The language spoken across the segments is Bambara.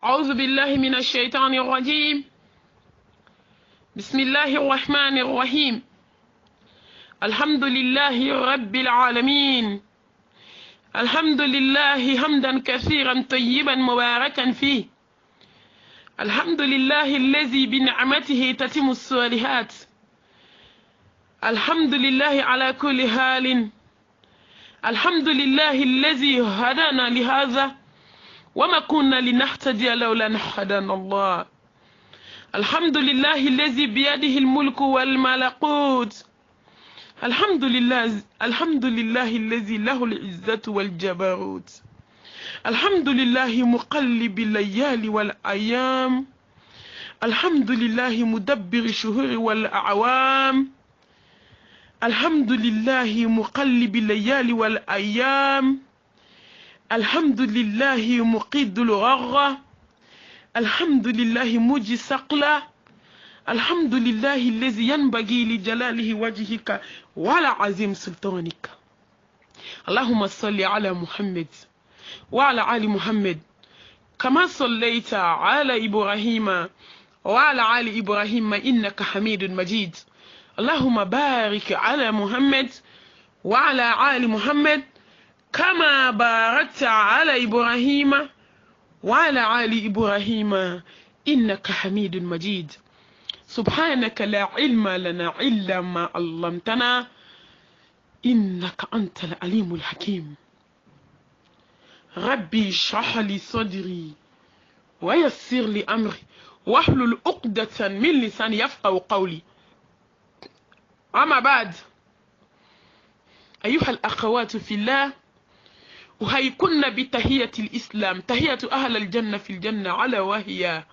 أعوذ بالله من الشيطان الرجيم. بسم الله الرحمن الرحيم. الحمد لله رب العالمين. الحمد لله حمدا كثيرا طيبا مباركا فيه. الحمد لله الذي بنعمته تتم الصالحات. الحمد لله على كل حال. الحمد لله الذي هدانا لهذا وما كنا لنهتدي لولا أن هدانا الله. الحمد لله الذي بيده الملك والملكوت. الحمد لله الذي له العزة والجبروت. الحمد لله مقلب الليالي والأيام. الحمد لله مدبر الشهور والأعوام. الحمد لله مقلب الليالي والأيام. الحمد لله مقيد الغرة. الحمد لله مجي سقلا. الحمد لله الذي ينبغي لجلاله وجهك وعلى عظيم سلطانك. اللهم صل على محمد وعلى آل محمد كما صليت على إبراهيم وعلى آل إبراهيم إنك حميد مجيد. اللهم بارك على محمد وعلى آل محمد كما باركت على إبراهيم وعلى آل إبراهيم إنك حميد مجيد. سبحانك لا علم لنا إلا ما علمتنا إنك أنت العليم الحكيم. ربي اشرح لي صدري ويسر لي أمري واحلل عقدة من لساني يفقهوا قولي. أما بعد، أيها الأخوات في الله، وهيكن بتحية الإسلام، تحية أهل الجنة في الجنة، على وهي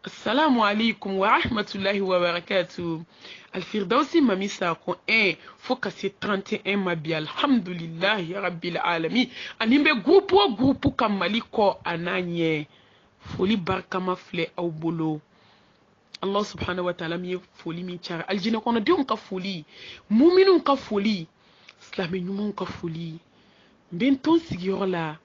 السلام عليكم ورحمة الله وبركاته. الفردوسي مميساكو فوكسي 31 مبيا. الحمد لله رب العالمين. أنيمبي غروبو كماليكو أنانيه فولي بركة مفلي أو بولو. الله سبحانه وتعالى مي فولي مي تشار الجنة كون ديون كفولي مؤمنون كفولي اسلامي نيمون كفولي benton sigiyɔrɔ la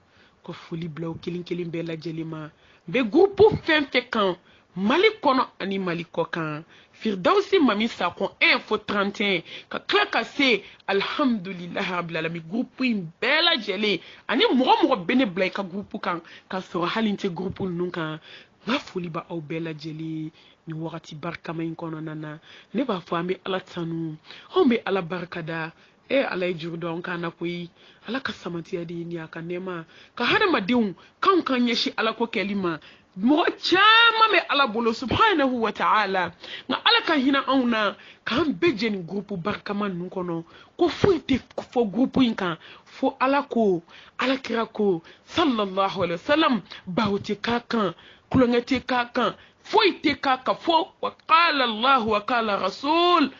ko foli bila o kelen kelen bɛɛ lajɛlen be groupe fɛn fɛn kan Mali kɔnɔ ani Mali kɔ kan. Firdausi mami sakon info 31 ka tila ka se alhamdulillahi rabbil alamin groupe in bɛɛ lajɛlen ani mɔgɔ bɛ ne bila i ka groupe kan ka sɔrɔ hali n tɛ groupe ninnu kan. N ka foli ba aw bɛɛ lajɛlen ni wagati barikama in kɔnɔna na. Ne b'a fɔ an bɛ Ala tanu, anw bɛ Ala barikada. Ala ye juru dɔn kana koyi. Ala ka samatiya di ni aka nema ka hadamadenw kan ɲɛsi Ala ko kɛli ma. Mɔgɔ caman bɛ Ala bolo subhanahu wa ta'ala. Nka Ala ka hinɛ anw na k'an bɛɛ jɛ nin groupe barikama ninnu kɔnɔ ko foyi tɛ fɔ groupe in kan fo Ala ko, Ala kira ko sallallahu alaihi wasallam. Bawo tɛ k'a kan, kulonkɛ tɛ k'a kan, foyi tɛ k'a kan fo wa qala Allah wa qala Rasul.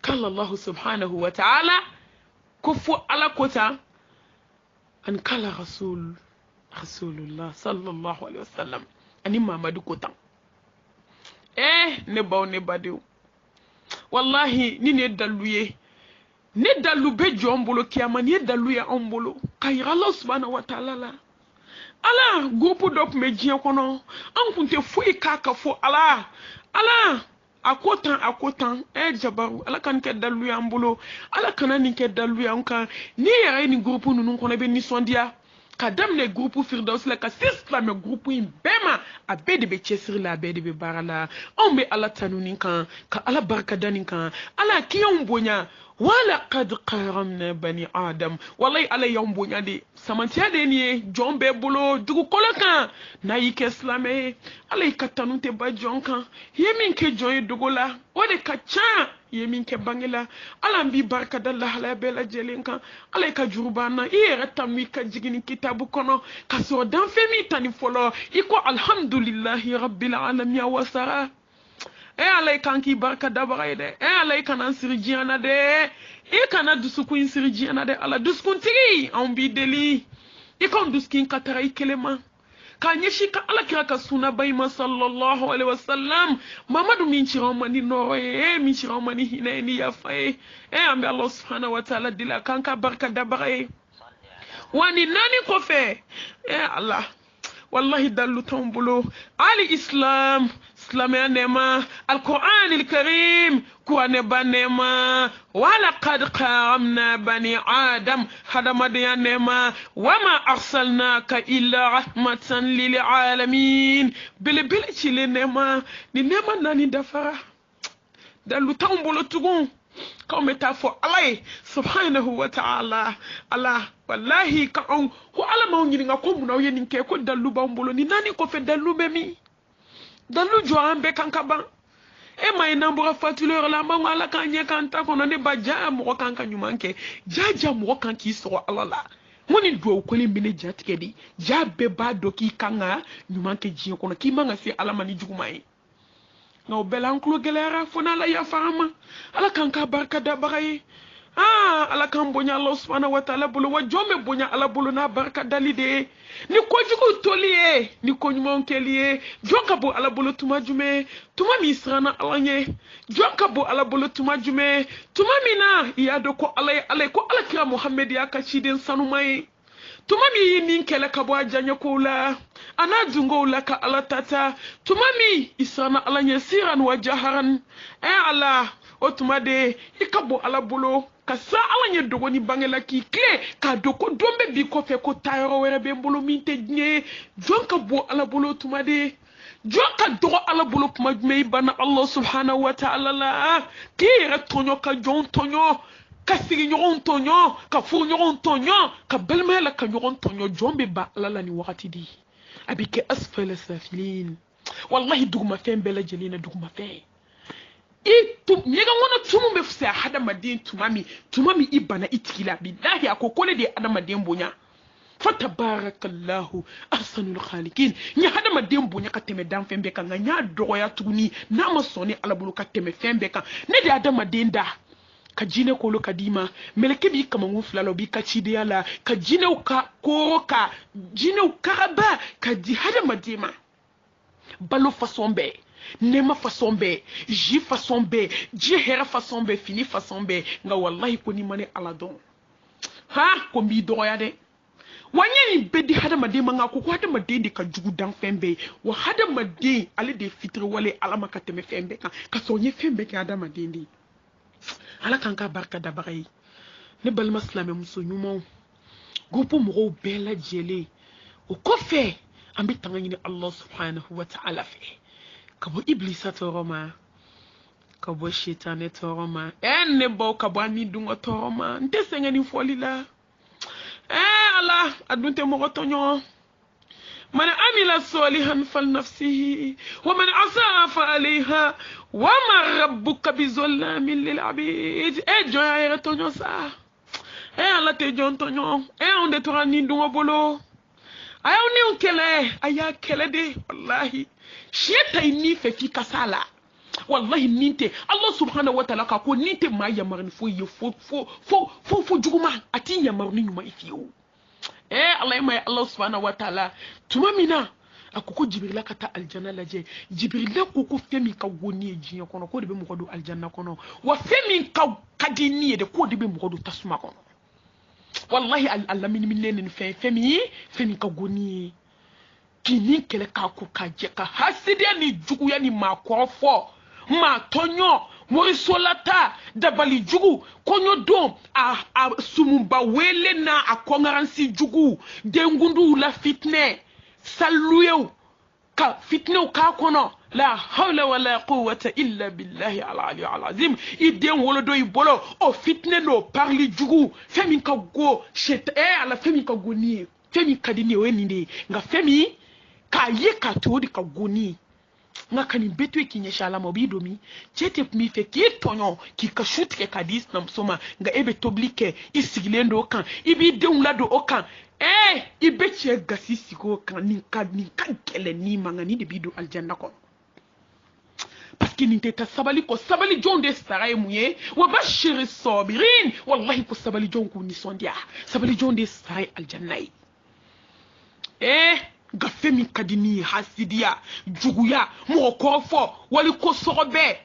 قال الله سبحانه وتعالى كفو على كوتا أن قال رسول الله صلى الله عليه وسلم أني ما مدو كوتا نبادو والله ندلو بجو أمبولو كياما ندلو يا أمبولو كاير الله سبحانه وتعالى لا ala groupe dop me jian kono an kunte fuyi kaka fo ala akotan jabaru ala kan ke dalu ya mbolo ala kana ni ke dalu ya nka ni yare ni groupe nunu kono be ni sondia ka damne groupe Firdaus la ka sistame groupe in bema abede be chesir la abede be barala on be ala tanuni kan ka ala barka dani kan ala kiyon bonya wala qad qaramna bani adam wallahi ala yom bonya de samantia de ni jombe bolo dugu kolokan na yike islame ala ikatanu te ba jonkan yemin ke joy dugola o de ka cha yemin ke bangela ala mbi barka dalla ala bela jelenkan ala ka jurubana iyere tammi ka jigini kitabu kono ka so dan femi tani folo iko alhamdulillahi rabbil alamin wa sara ala kanki barka dabare de ala kana sirjiana de kana dusukun sirjiana de ala duskun tigi on bi deli ikon duskin katara ikelema kanyeshi ka ala kira ka suna bayma sallallahu alaihi wasallam mamadu min chiramani noye min chiramani hineni ya fae ambe Allah subhanahu wa ta'ala dila kanka barka dabare wani nani ko fe Allah wallahi dallu tambulu ali islam islamia nema alquran alkarim kuane banema wala qad qaramna bani adam hadamadiya nema wama arsalnaka illa rahmatan lil alamin bil chile nema ni nema nani dafara dallu tambulu tugun comme ta fo Allah subhanahu wa ta'ala Allah wallahi ka on ko ala ma ngini nga ko munaw yenin ke ko dallu bambolo ni nani ko fe dallu bemi dallu jo ambe kanka ban e may nambura fatuleur la ma wala kan nye kan ta ko ne ba ja mo kanka nyumanke jaja mo kan ki so Allah la woni do ko le mine jatike di jabbe ba do ki kanga nyumanke ji ko no ki manga fi ala mani jugumai no belanklo gelera fona la ya fama ala kanka barka da bagaye ala kan bonya Allah subhanahu wa ta'ala bulu wa jome bonya ala bulu na barka dalide ni ko jugu toliye ni ko nyumon keliye jonka bo ala bulu tuma jume tuma mi srana alanye jonka bo ala bulu tuma jume tuma mina iya do ko ala ko ala kira Muhammad ya ka cidin sanu mai tuma mi nin kele ka bo ajanya ko la ana dungo la ka ala tata tuma mi isana alanye siran wa jaharan ala o tuma de ikabo ala bulu ka sa alanye dogo ni bangela ki kle ka doko dombe bi ko fe ko tayro were be mbolo minte nye jonka bo ala bulu tuma de jonka dogo ala bulu kuma me bana Allah subhanahu wa ta'ala la ki retonyo ka jon tonyo ka sigi nyoron tonyo ka fu nyoron tonyo ka belmela ka nyoron tonyo jombe ba ala ni wakati di abike asfala safilin wallahi duguma fe mbele jelina duguma fe nyega ngona tumu be fusa hada madin tumami ibana itikila billahi akokole de ada madin bonya fatabarakallahu ahsanul khaliqin nya hada madin bonya ka teme dan fembe kan nya doya tuguni na masoni alabulu ka teme fembe kan ne de ada madin da ka jine ko lo kadima meleke bi kama nguflalo bi ka chidiyala ka jine ka koroka jine karaba ka di hada madima balo façon be nema façon be ji façon be ji hera façon be fini façon be nga wallahi ko ni mane ala don ha ko mbi doya de wanyani bedi hada made manga ko hada made de ka jugu dan fembe wa hada made ale de fitri wale ala makate me fembe ka sonye fembe ka hada made ndi ala kanka barka da bagay ne bal maslame muso nyumo gopo mo bela jele o ko fe ambi tangani Allah subhanahu wa ta'ala fe kabo iblisa toroma kabo shetane toroma enne bo kabo ani dungo toroma nte sengani folila ala adunte mo tonyo man amila salihan fal nafsihi wa man asaa fa alayha wa ma rabbuka bizallamin lil abid joya tonyo sa ala te jon tonyo onde torani dungo bolo ayaw ni ukele aya kele de wallahi sheta ni fe fi kasala wallahi ninte Allah subhanahu wa ta'ala ka ko ninte ma ya marni fo ye fo juguma ati ya marni nyuma ifiyo Allah ma Allah subhanahu wa ta'ala tuma mina akoko jibril ka ta aljanna laje jibril ko ko femi ka woni jinya kono ko de be mo ko do aljanna kono wa femi ka kadini de ko de be mo ko do tasuma kono wallahi Allah min len femi ka goni kini kele ka ko ka je ka haside ni jugu ya ni makorofo ma tonyo mori solata dabali jugu konyo do a sumumba wele na akongaransi jugu dengundu la fitne saluyo ka fitne ka kono la hawla wala quwwata illa billahi al-ali al-azim idem wolodo ibolo o fitne no parli jugu femi ka go shet ala femi ka goni femi kadini weni ndi nga femi ka ye ka todi ka goni nga kani betwe kinyesha ala mobido mi chete mi fe ki tonyo ki ka shoot ke kadis na msoma nga ebe toblike isigilendo kan ibi deunlado okan ibe che gasisi ko kan ni kele ni manga ni de bido aljanna ko parce que ninte ta sabali ko sabali jonde saray muye wa bashir sabirin wallahi ko sabali jonku ni sondia sabali jonde saray aljanna gafemi kadini hasidia juguya mo korofo wali ko sorobe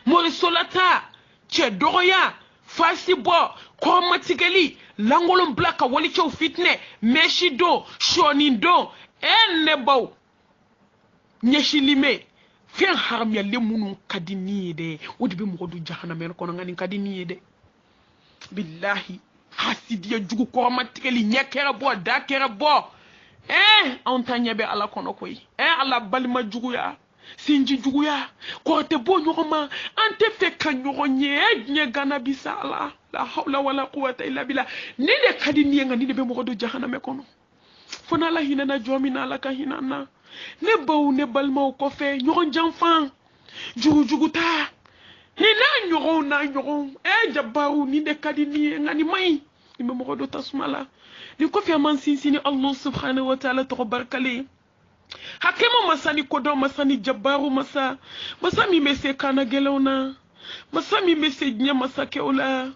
mo solata che doroya fasibo ko matigeli langolon blaka wali cho fitne meshido shonindo ne baw nyeshilime fen haram ya le munun kadini de wodi be mo do jahannam en kono ngani kadini de billahi hasidiya jugu ko matikeli nyekere bo dakere bo on tanya be ala kono koy ala balma jugu ya sinji jugu ya ko te bo nyoma ante fe kan nyonye nye gana bisala la hawla wala quwwata illa billah ni de kadini ngani de be mo do jahannam kono fona la hinana jomina la ka hinana ne baw ne balma ko fe nyon janfan jugu jugu ta hina nyon na nyon jabaru ni de kadini ngani mai ni mo do tasmala ni ko fi aman sinsini Allah subhanahu wa ta'ala to barkale hakema masani kodo masani jabaru masa mi mese kana gelona masa mi mese nya masa keula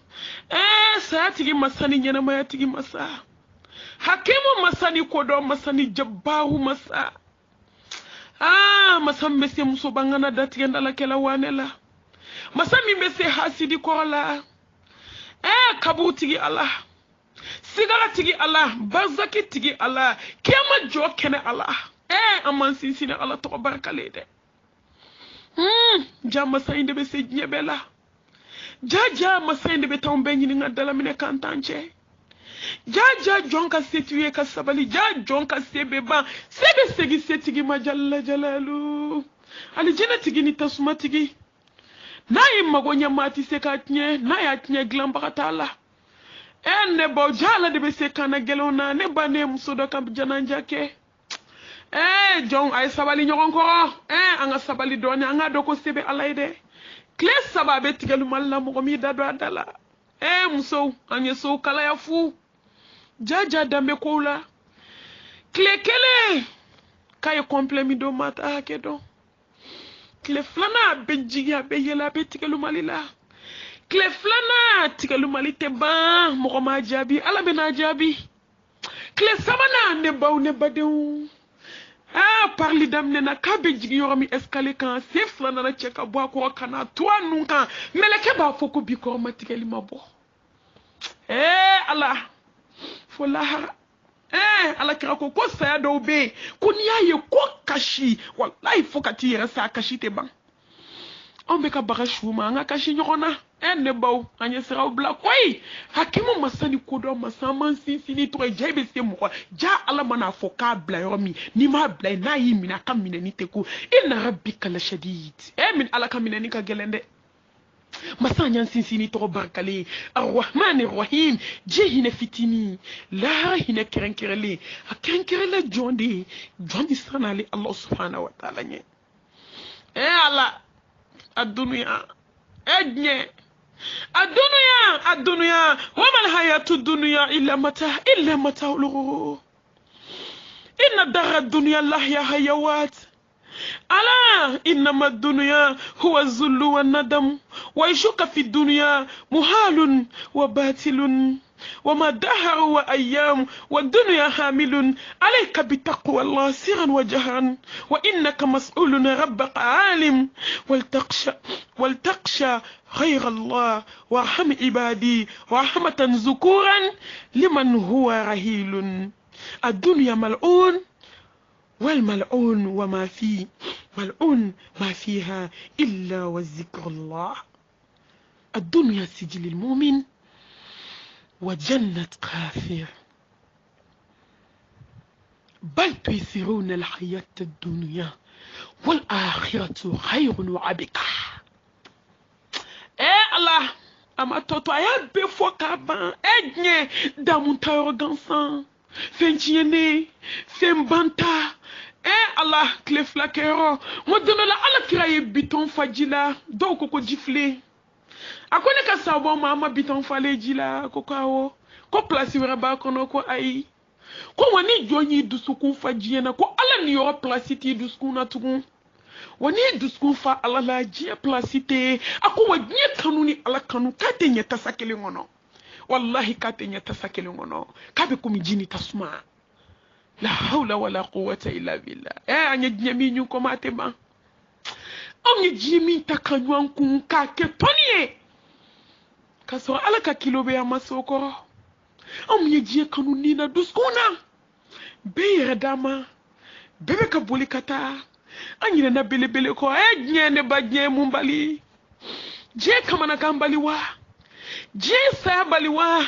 saatigi masani nyana mayatigi masa hakema masani kodo masani jabaru masa masa mese muso bangana datigenda la kela wanela masa mi mese hasidi kola kabutigi Allah sigara tigi Allah barzaki tigi Allah kema jo kene Allah aman sinsine Allah to barkale de jama sayinde be se nyebela jaja masayinde be tambe nyini ngadala mine kantanche jaja jonka situe ka sabali jaja jonka sebe ba sebe segi setigi majalla jalalu ali jina tigi ni tasuma tigi na magonya mati sekatnye na ya tnye glamba tala ne bo jala de be se kana gelona ne ba ne musodo kam jananja ke jong ay sabali nyogon ko anga sabali doni anga doko sebe alayde kle sababe tigelu malla mo mi dado adala muso anye so kala ya fu jaja dambe kola kle kele kay komplemi do mata kedo kle flana be jiya be yela be tigelu malila kle flana tigelu malite ba mo ma jabi ala be na jabi kle sabana ne baw ne badew parli damne na kabe jigi yoromi escalier kan sefla na cheka bo ko kana to nunka meleke ba foko bi ko matikeli mabo ala fola ala kira ko saya do be ko niaye ko kashi wallahi fokati yera sa kashi te ban on be ka barashuma nga kashi nyona ne baw anya sera bla koy hakimu masani kodo masaman sinsini to jebe se mo ja ala mana foka bla yomi ni ma bla na yimina kamina ni teku inna rabbika la shadid min ala kamina ni ka gelende masanya sinsini to barkale arrahman arrahim jehina fitini la hina kerenkerele akerenkerele jondi sanali Allah subhanahu wa ta'ala nye ala الدنيا الدنيا وما الحياة الدنيا إلا متاع الغرور إن الدار الدنيا الله يا حيوات ألا إنما الدنيا هو الذل والندم ويشك في الدنيا محال وباطل وما دهر وأيام والدنيا حامل عليك بتقوى الله سرا وجهرا وإنك مسؤول ربك عالم ولتخشى غير الله وارحم عبادي رحمة ذكورا لمن هو رهيل الدنيا ملعون والملعون وما فيه ملعون ما فيها إلا وذكر الله الدنيا سجل المؤمن وجنة كافر بل تؤثرون الحياة الدنيا والآخرة خير وأبقى Allah ama toto aya be foka ban enye damunta arrogance fenchiene fembanta Allah kleflakero modona la ala kiraye biton fajila do koko jifle akone ka sabo mama biton fale jila koko awo ko place wera ba kono ko ai ko wani jonyi dusuku fajiena ko ala ni yo place ti dusuku na tugun wani duskun fa ala la jiya placité ako wani kanuni ala kanu kate nyata sakele ngono wallahi kate nyata sakele ngono kabe kumi jini tasma la hawla wala quwwata illa billah anya nyami nyu ko mate ba onye jimi takanwan kun ka ke tonie kaso ala ka kilobe ya masoko onye jiya kanuni na duskuna be dama bebe ka boli kata anyina na bele ko diɲɛ ne ba diɲɛ mun bali diɲɛ kamana kan bali wa diɲɛ saya bali wa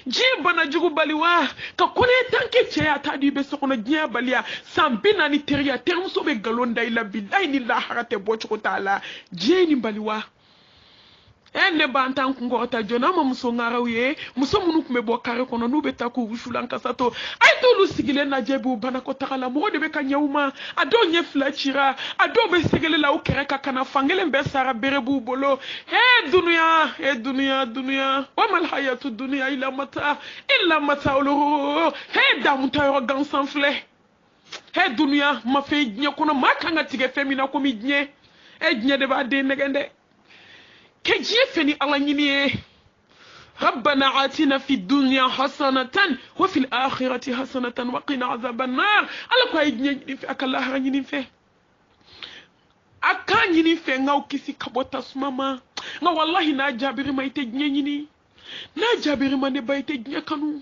diɲɛ bana jugu bali wa ka kone tanke cɛ ya ta di be sokɔnɔ diɲɛ baliya san 40 teriya terimuso be galon da ila billahi ni lahara tɛ bɔ cogo t'a la diɲɛ ni bali wa ne ban tan kunkɔrɔta jɔna ma muso ŋaraw ye muso minnu tun bɛ bɔ kare kɔnɔ n'u bɛ taa k'u wusulan kasato a ye t'olu sigilen lajɛ bi u banakɔtaga la mɔgɔ de bɛ ka ɲɛ u ma a dɔw ɲɛ fila cira a dɔw bɛ segele la u kɛrɛ ka kana fankelen bɛɛ sara bere b'u bolo dunuya dunuya wa mal hayatu dunuya illa mata olu damuta yɔrɔ gansan filɛ dunuya ma fɛn diɲɛ kɔnɔ maa kan ka tigɛ fɛn min na komi diɲɛ diɲɛ de b'a den nɛgɛn dɛ كجيف فني الله ينيه ربنا آتنا في الدنيا حسنة وفي الآخرة حسنة وقنا عذاب النار الله كوا يجني في أكل الله يجني في أكان يجني في ناو كيسي كبوتا سماما نا والله نا جابر ما يتجني نا جابر ما نبا يتجني كانوا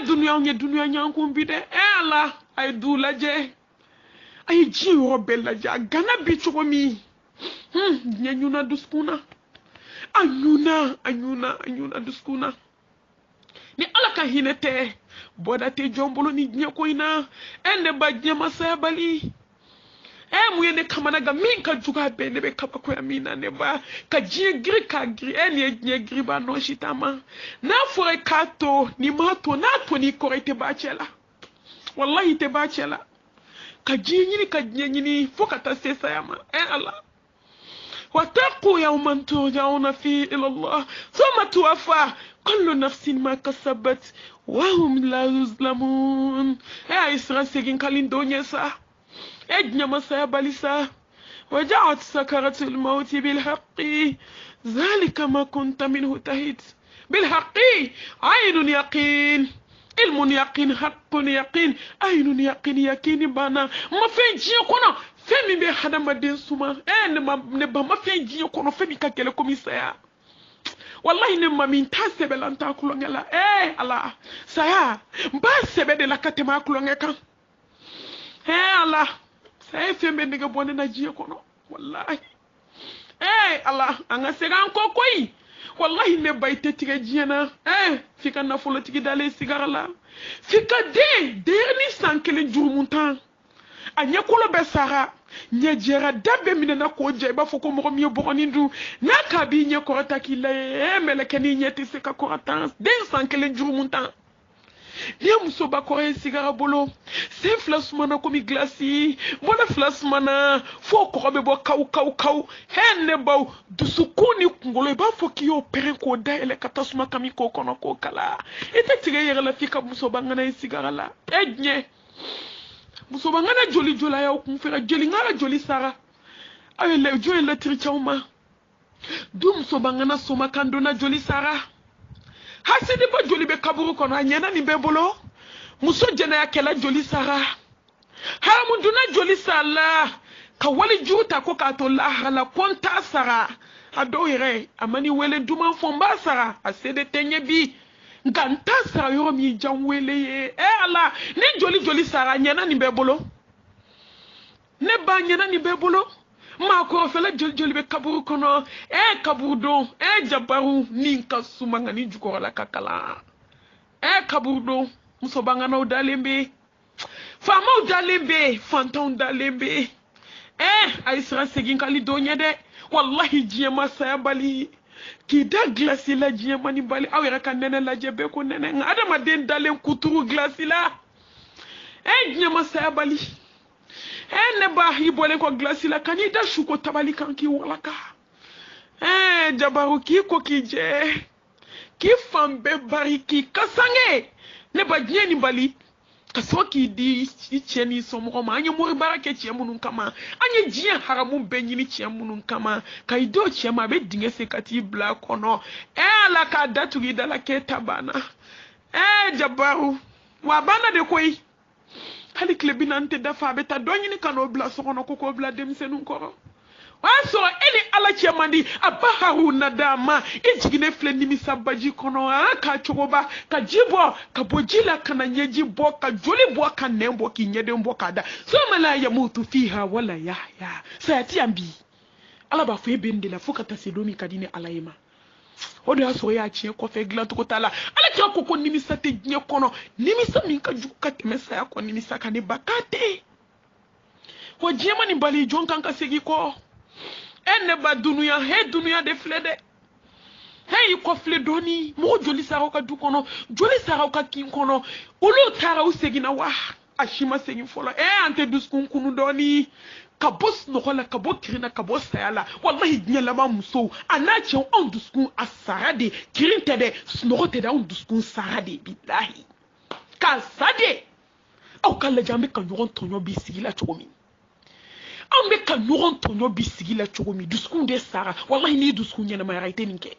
دنيا نيانكم بيده الله أي دولا جه أي جيو ربلا جه غانا بيتشومي nyanyuna duskuna anyuna duskuna ni ala ka hinete boda te jombolo ni nyako ina ende ba nyama sabali mu yene kamana ga min ka juga be ne be kaba ko amina ne ba ka jie gri ka gri ene nye gri ba no shitama na fore kato ni mato na to ni korete ba chela wallahi te ba chela ka jie nyini fokata sesa yama ala واتقوا يوما ترجعون فيه إلى الله ثم توفى كل نفس ما كسبت وهم لا يظلمون يا إسرائيل سيجين كالين دونيا سا إجنا مسا باليسا وجاءت سكرة الموت بالحق ذلك ما كنت منه تهيت بالحق عين يقين علم يقين حق يقين عين يقين بانا ما فين جيكونا femi be hadamaden suma ne ba ma fen jiyo kono femi ka kele komisaya wallahi ne ma min ta sebe lan ta kulongela ala saya ba sebe de la katema kulonge kan ala saya femi de ga bonne na jiyo kono wallahi ala anga segan ko koy wallahi ne bayte tige jiyana fika na folo tigi dale sigara la fika de dernier sankele jurmuntan anya kolo be sara nya jera dabbe minena ko je ba foko mo mi bogoni ndu naka bi nya ko taki la meleke ni nyeti se ka ko atan den sankele jurumunta ni muso ba ko sigara bolo se flasmana ko mi glasi bona flasmana fo ko be bo kaw henne baw dusukuni ngolo ba foki yo pere ko da ele katasuma kami ko kono ko kala ite tige yere la fika muso ba ngana sigara la ednye muso bangana joli jola ya kumfera joli ngala joli sara ayo le joli la trichauma dum so bangana soma kandona joli sara hasidi ba joli be kaburu kono anyana ni bebolo muso jena ya kela joli sara haramunduna joli sala ka wali juta ko ka to la hala konta sara ado yere amani wele duma fomba sara asede tenye bi nganta sara yoro mi janwele ye ala ni joli sara nyana ni bebolo ne ba nyana ni bebolo ma ko fela joli be kaburu kono kaburu don jabaru ni kasuma ngani jukora la kakala kaburu don muso bangana udalembe fama udalembe fanton udalembe aisra segin kali donya de wallahi jiyama sayabali ki da glasi la jiyama ni bali awera kan nene la jebe ko nene adama den dalen kuturu glasi la jiyama sayabali ne ba hibole ko glasi la kan ida shuko tabali kan ki walaka jabaru ki ko ki je ki fambe bari ki kasange ne ba jiyani bali kasoki di cheni somo ma anya mori barake chiamunun kama anya jiya haramu benyini chiamunun kama kaido chiama be dinge sekati bla kono ala ka datu gidala ke tabana jabaru wa bana de koy hali klebinante dafa be ta donyini kano bla sokono koko bla demsenun koro aso eni ala chemandi abaharu nadama ejigine fle nimisa baji kono aka chogoba ka jibo ka bojila kana nyeji bo ka joli bo ka nembo ki nyede mbo kada so mala ya mutu fiha wala yahya sayati ambi ala ba fe bende la fukata sedomi kadine alayema odo aso ya chi ko fe glan to kotala ala ti akoko nimisa te nye kono nimisa minka juka temesa ya ko nimisa kane bakate ko jema ni bali jonka nka segi ko enne ba dunuya he dunuya de flede he ko fledoni mo joli sara ka du kono joli sara ka kin kono ulu tara usegina wa ashima segin folo ante duskun kunu doni ka bos no hola ka bo kirina ka bo sayala wallahi nyala ma muso anache on duskun asarade kirinte de snogote da on duskun sarade billahi ka sade au kala jambe ka yoron tonyo bi sigila chomi ambe ka yoron tonyo bi sigila chomi duskun de sara wallahi ni duskun nyana ma raite ninke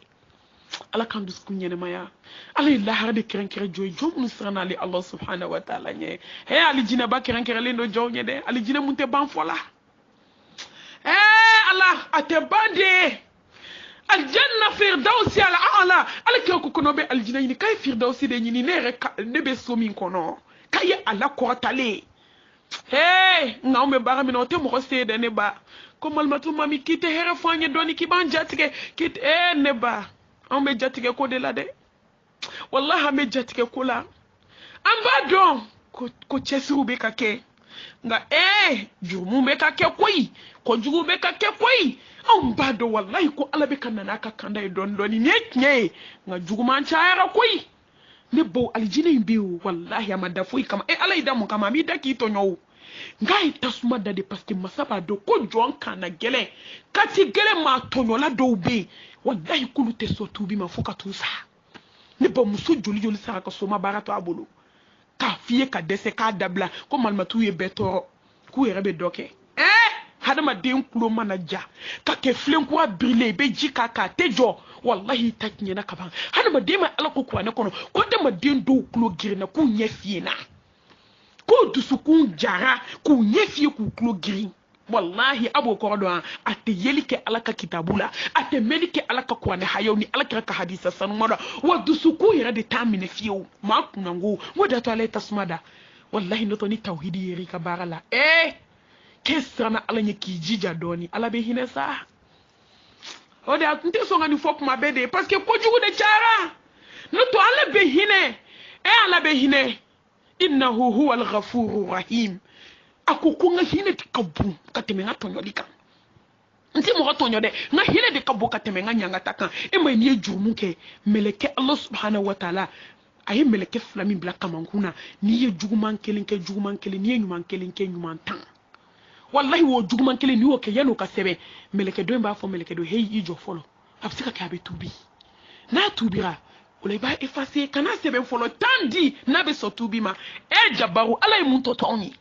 ala kan duskun nyana ma ya ala illa harde kiran kiran joy jom srana ali allah subhanahu wa ta'ala nye he ali jina ba kiran kiran lendo jawnya de ali jina munte ban fola Allah atebande aljanna firdausi ala ala alake ko kono be aljina ni kay firdausi de ni ne be somi kono kay ala ko tale ngawme barami no te mo sede ne ba ko malmatu mami kite here fanye doni ki ban jatike kite ne ba on be jatike ko de la de wallahi me jatike ko la amba don ko chesiru be kake nga jumu be kake koyi ko jugu be kake koyi on bado wallahi ko ala be kanana ka kanda e don doni nye nga jugu man chaara koyi ne bo aljine biu wallahi amada foi kama ala idamu kama mi daki to nyow ngai tasuma dade parce que masaba do ko jon kana gele kati gele ma tonyola do be wallahi kulu te sotu bi ma foka tusa ne bo muso joli joli sara ka soma barato abolo ka fiye ka dese ka dabla ko malmatu ye betoro ku yere be doke hadama den kulo manaja ka ke flen ko abrile be jika ka tejo wallahi taknya na kaban hadama de ma ala ko ko ne kono ko de ma den do kulo girina ku nye fiye na ko dusu ku jara ku nye fiye ku kulo girin wallahi abo ko do ate yelike ala ka kitabula ate melike ala ka ko ne hayoni ala ka hadisa san moda wa dusu ku yere de tamine fiye ma kunango woda to ala tasmada wallahi no to ni tauhidi yeri ka barala kesana ala nye kijija doni ala be hine sa o de atunte so ngani fop ma bede parce que ko jugu de chara no to ala be hine ala be hine innahu huwal ghafurur rahim akuku nga hine tikabu kateme nga tonyo dika nti mo tonyo de nga hine de kabu kateme nga nyanga takan e ma ni ejumu ke meleke allah subhanahu wa ta'ala ayi meleke flami bla kamankuna ni ye juguman kelinke ni ye nyuman kelinke nyuman tan wallahi wo juguman kele ni wo ke yano ka sebe meleke do mba fo meleke do hey ijo folo absika ka be tubi na tubira ole ba effacer kana sebe folo tandi na be so tubi ma jabaru ala mun to toni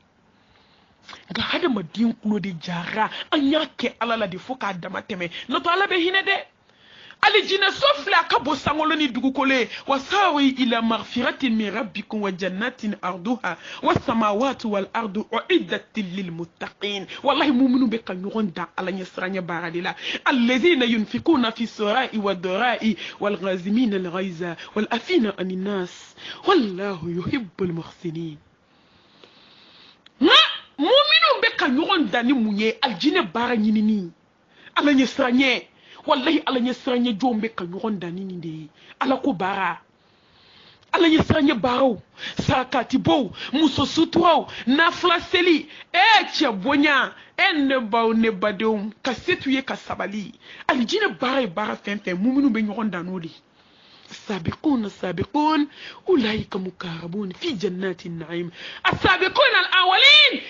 ga hada madin kulo de jara anyake ala la de foka dama teme no to ala be hinede alijina sofla kabo sangolo ni dugukole wasawi ila maghfiratin min rabbikum wa jannatin arduha was samawati wal ardu uiddat lil muttaqin wallahi mu'minu be kan yonda ala nyasranya baradila alladhina yunfikuna fi sarai wa darai wal ghazimin al ghaiza wal afina anin nas wallahu yuhibbul muhsinin mu'minu be kan yonda ni munye aljina bara nyinini ala nyasranya wallahi ala nyesranye jombe ka nyoronda nini de ala ko bara ala nyesranye baro sakati bo muso sutwo na flaseli chebonya enne ba ne badum kasetuye kasabali alijine bara fenfe mumunu be nyoronda nodi السابقون السابقون أولئك مقربون في جنات النعيم السابقون الأولين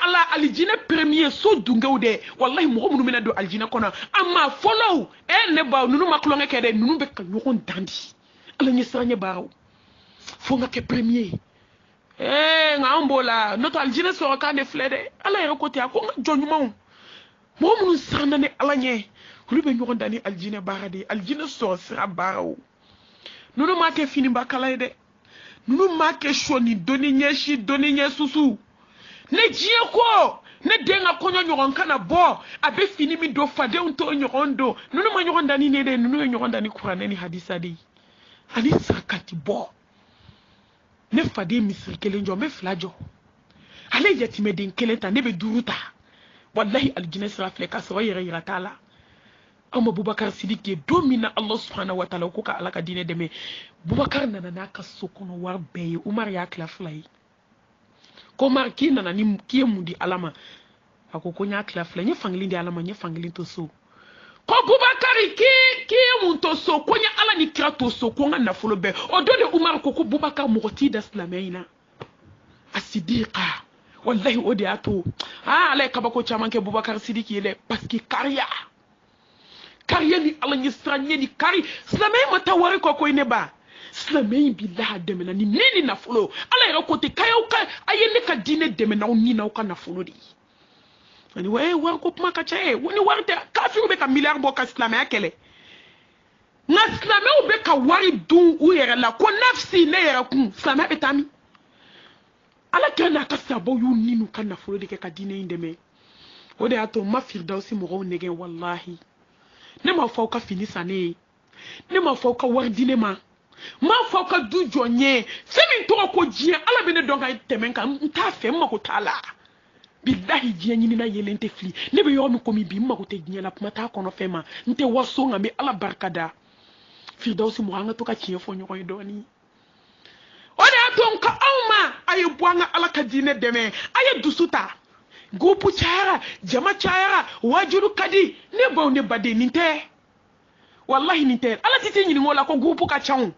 ala aljina premier so dungawde wallahi mo munu mena do aljina kona amma follow ne ba nunu maklonge kede nunu be ka nyokon dandi ala nyi sanye baraw fo nga ke premier nga ambola noto aljina so ka de flede ala yero ko tia ko nga jonyuma mo munu sanda ne ala nye lube nyokon dani aljina barade aljina so sira baraw nunu ma ke fini bakala de nunu ma ke shoni doni nye susu ne jie ko ne denga konyo nyoron kana bo abe fini mi do fade unto nyoron do nunu ma nyoron dani ne de nunu nyoron dani Qur'an ni hadisa de ani sakati bo ne fade misri kelen jo me flajo ale yatime den kelenta ne be duruta wallahi aljina sira fleka so yere yira tala amma Boubacar Sidiki domina Allah subhanahu wa ta'ala ko ka alaka dine deme Boubacar nana na ka sokono war beye Umar ya klaflay ko mar ki nana ni ki mudi alama akoko nya klaflay nya fangli ndi alama nya fangli to so ko Boubacar ki mun to so ko nya ala ni kira to so ko ngana folo be o do de Umar ko Boubacar mugoti daslamaina asidiqa wallahi odi ato ala ka bako chamanke Boubacar Sidiki le parce que kariya ni ala ni stranye ni kari slamay mata wari ko ne ba slamay billahi demena ni nini na folo ala yero kote kayo ka ayene ka dine demena ni na ka na folo di ani we war ko ma ka chae woni warde kafiru be ka milliard bo ka slamay akele na slamay be ka wari dun u yere la ko nafsi ne yere kun slamay be tami ala kana ka sabo yu ninu ka na folo di ka dine indeme o de ato ma firdausi mo nege wallahi ne ma fauka finisa ne ne ma fauka wardine ma fauka du jonye semi to ko jia ala be ne donga temenka nta fe ma ko tala billahi jia nyini na yelente fli ne be yo mi komi bi ma ko te jia na pumata kono fe ma nte waso nga me ala barkada firdausi mo hanga to ka chie fo nyoy doni ode aton ka awma ayi buanga ala ka dine deme ayi dusuta Gupu chara, jama chara, wajuru kadi, ne ba ne bade ninte. Wallahi ninte. Ala titi nyini ngola ko gupu ka chaun.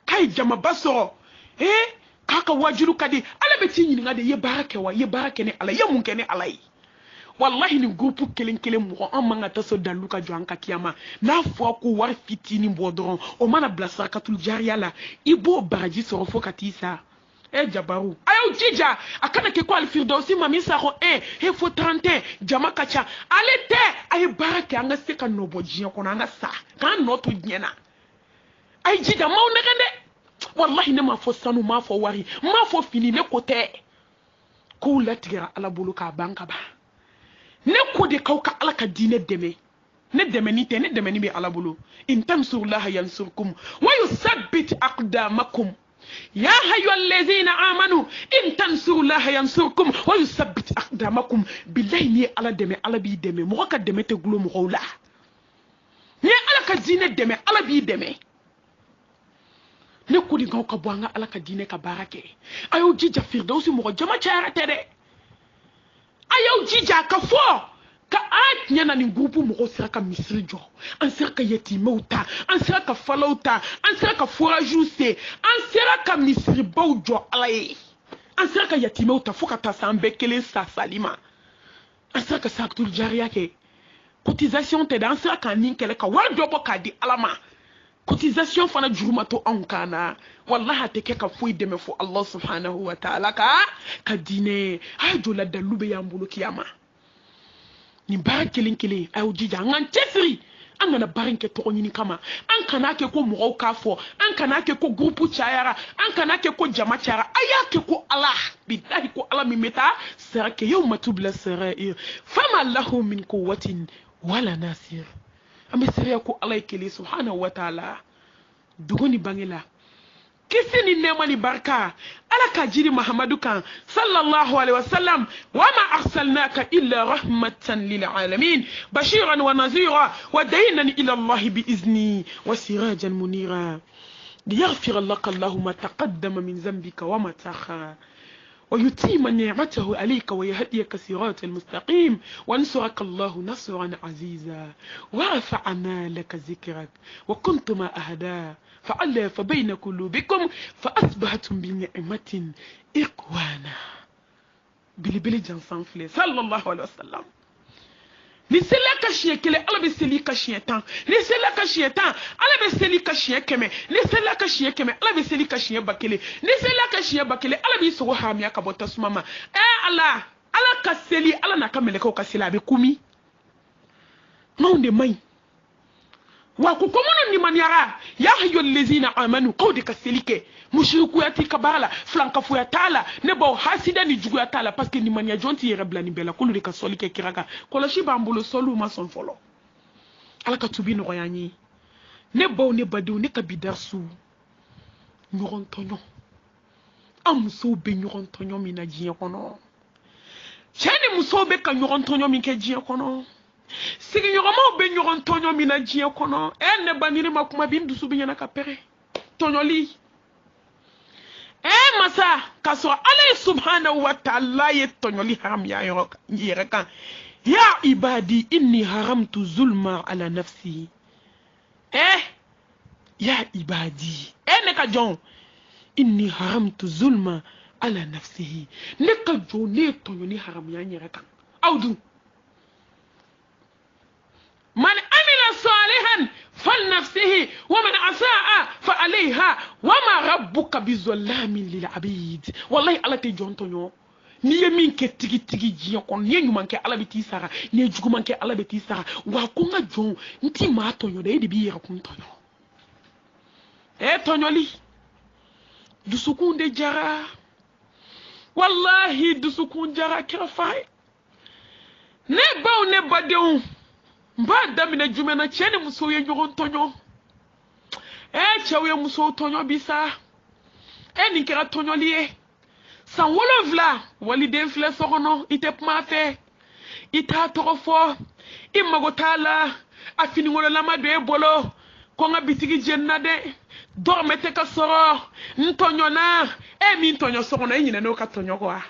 Kai jama baso. Kaka wajuru kadi, ala beti nyini ngade ye barake ne ala, ye munke ne ala yi. Wallahi ni gupu kelen mo amanga taso daluka joanka kiyama. Na fwa ko war fitini bodron, o mana blasa katul jariya la, ibo baraji soro fo katisa. Jabaru ayo jija akana ke ko al firdausi mami sako fo 30 jama kacha alete ay barake anga seka nobo jiya ko anga sa kan noto nyena ay jija maw negende wallahi ne ma fo sanu ma fo wari ma fo fini ne kote ko latira ala bulu ka banka ba ne ko de kawka ala ka dine deme ne deme ni te ne deme ni be ala bulu in tansurullaha yansurkum wa yusabbit aqdamakum يا أيها الذين آمنوا إن تنصروا الله ينصركم ويثبت أقدامكم بالله ني على دمي على بي دمي موكا دمي تغلو مغولا ني على كدينه دمي على بي دمي نكو دي غاو كبوانغا على كدينه كباركه ايو جيجا فردوسي مو جما تشارته دي ايو جيجا كفو ka at nyana ni grupu mo siraka misri jo an siraka yetimauta an siraka falauta an siraka forajuse an siraka misri bawjo alaye an siraka yetimauta foka ta sambe kele sa salima an siraka saktul jariya ke cotisation te dan siraka ninkele ka wardo bo ka di alama cotisation fana jurumato an kana wallahi te ke ka foi deme fo Allah subhanahu wa ta'ala ka dine ajo la dalube ya mbulu kiyama ni bara kelen ayo jija ngan tesiri an kana barin ke to nyini kama an kana ke ko mo ka fo an kana ke ko groupe chayara an kana ke ko jama chara aya ke ko Allah billahi ko Allah mi meta sarake yawma tubla sarair fama lahu min quwwatin wala nasir am sariya ko Allah kele subhanahu wa ta'ala dugoni bangela kisini nemani barka alaka jiri Muhammadu kan sallallahu alaihi wasallam wama arsalnaka illa rahmatan lil alamin bashiran wa nazira wa daynan ila Allah bi izni wa sirajan munira liyaghfir laka Allah ma taqaddama min dhanbika wa ma ta'akhkhara ويتيم نعمته عليك ويهديك صراطا المستقيم وانصرك الله نصرا عزيزا ورفعنا لك ذكرك وكنت ما أهدى فألف بين قلوبكم فأصبحتم بنعمة إخوانا بلي جانسان فلي صلى الله عليه وسلم ni sela ka chien kele ala be seli ka chien tan ni sela ka chien tan ala be seli ka chien keme ni sela ka chien keme ala be seli ka chien bakele ni sela ka chien bakele ala be so hamia ka bota sumama ala ka seli ala na ka meleka ka sela be kumi maunde mai wa ku komono ni maniara ya hayyul lezina amanu qawdi kaselike mushriku yati kabala flanka fu yatala ne bo hasida ni jugu yatala parce que ni mania jonti yerebla ni bela kulu de kasolike kiraka ko la shi bambulo solu ma son folo ala ka tubi no yanyi ne bo ne badu ne ka bidarsu nyoron tonyo amso be nyoron tonyo mina jiye kono chani muso be ka nyoron tonyo min ke jiye kono sigi nyogoma be nyoron tonyo mina jiye kono ne baniri makuma bindu su binyana ka pere tonyo li masa kaso Allah subhanahu wa ta'ala ye tonyo li haram ya yereka ya ibadi inni haramtu zulma ala nafsi ya ibadi ne ka jon inni haramtu zulma ala nafsihi ne ka jon ne tonyo ni haram ya yereka awdu من عمل صالحا فلنفسه ومن أساء فعليها وما ربك بظلام للعبيد والله على تجون تنيو ni yemin ke tigi jiya kon ni nyuma ke ala biti sara ni juguma ke ala biti sara wa ko nga jon nti ma tonyo de bi yera kun tonyo tonyo li dusukunde jara wallahi dusukun jara kira fay ne baw ne badew mba damina jumena chene muso ye nyoron tonyo chewe muso tonyo bisa ni kera tonyo liye san wolovla wali den fle sorono ite pma fe ita torofo imagotala afini ngolo lama be bolo ko nga bitigi jenna de dormete ka soro ntonyo na mi ntonyo sorono nyina no ka tonyo kwa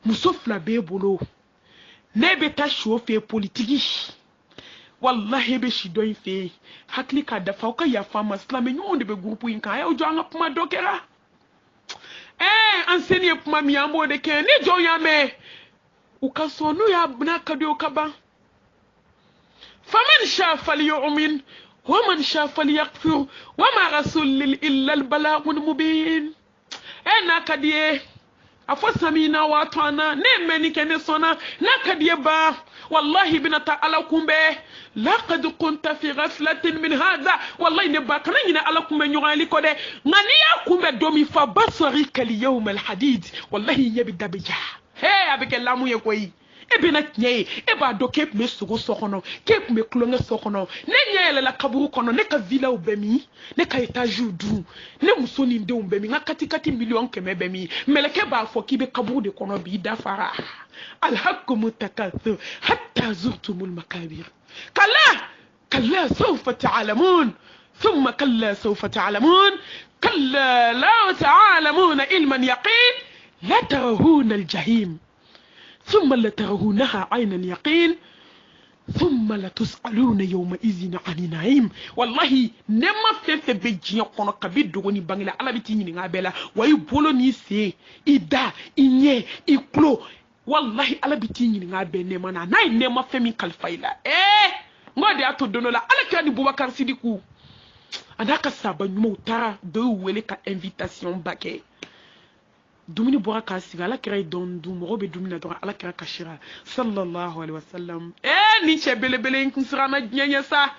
muso fla be bolo nebe ta shofe politiki wallahi be shi don fe hakli ka da fauka ya fama islami nyon de be groupe yin ka ya ojo anga puma dokera enseigne puma mi ambo de ken ni jo ya me ukasonu ya na kado kaba faman sha falyu'min wa man sha falyakfur wa ma rasul illa al balagul mubin na kadie afo samina watwana ne meni kene sona nakadiye ba wallahi binata ala kumbe laqad kunta fi ghaflatin min hadha wallahi ne ba kana nyina ala kumbe nyugali ko de ngani ya kumbe domi fa basarika al yawm al hadid wallahi nyabi dabija abike lamu ye koyi bena nye ba do kep me sugo sokono kep me klonga sokono ne nyele la kaburu kono ne ka villa ubemi ne ka etage du ne musoni nde ubemi nga kati million keme bemi meleke ba fo kibe kaburu de kono bi dafara al hakku mutakathir hatta zurtumul makabir kalla sawfa ta'lamun ثم كلا سوف تعلمون كلا لا تعلمون علما يقين لا ترون الجحيم ثم لترونها عين اليقين ثم لتسألون يومئذ عن النعيم والله نما فيف بيجي كونو كبيد غني بانلا على بيتي ني غابلا واي بولو ني سي ادا انيه اكلو والله على بيتي ني غابه نما ناي نما فمي كالفايلا ngode ato dono la ala kani Boubacar Sidikou anaka saba nyuma utara do wele ka invitation bake dumini bora ka siga ala kira don du mo be dumina don ala kira kashira sallallahu alaihi wasallam ni chebele bele nkusira na nyenye sa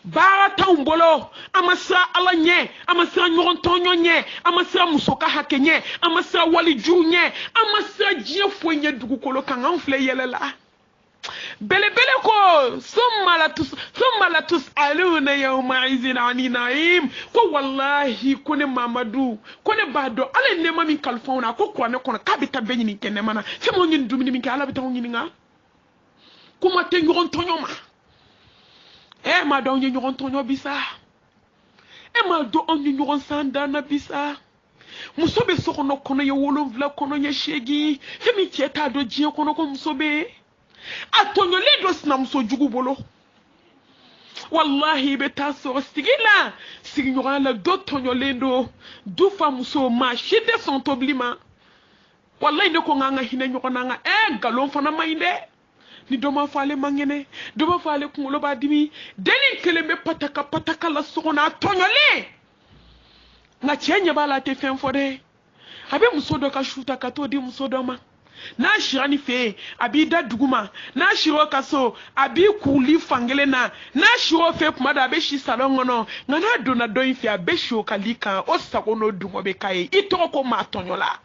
bara taumbolo amasa ala nye amasa nyoron tonyo nye amasa musoka hakenye amasa wali junye amasa jie fwenye dugu kolo kan anfle yelela bele ko summa la tusaluna yawma izin ani naim ko wallahi kone mamadu kone bado ale nema min kalfauna ko kone kono kabita benyini kene mana femo nyin dumini min kala bita nyin nga kuma te nyoron tonyo ma ma do nyoron tonyo bisa ma do nyoron sanda na bisa musobe sokono kono ye wolonvla kono ye shegi femi tieta do jien kono ko musobe atonyo le do sina muso jugu bolo wallahi beta so sigila signora la do tonyo lendo du fa muso ma shide son toblima wallahi ne ko nganga hine nyoko nanga galon fana mainde ni doma fale mangene doma fale kungulo ba dimi deni keleme pataka la sona tonyo le na chenye bala te fen fode abe muso do ka shuta ka to di muso do ma n'a shirani fe abi da duguma n'a shiro kaso abi kuli fangele na shiro fe kuma da be shi salon ngono ngana dona do infi abe shi okalika o sakono dungo be kai itoko ko ma tonyola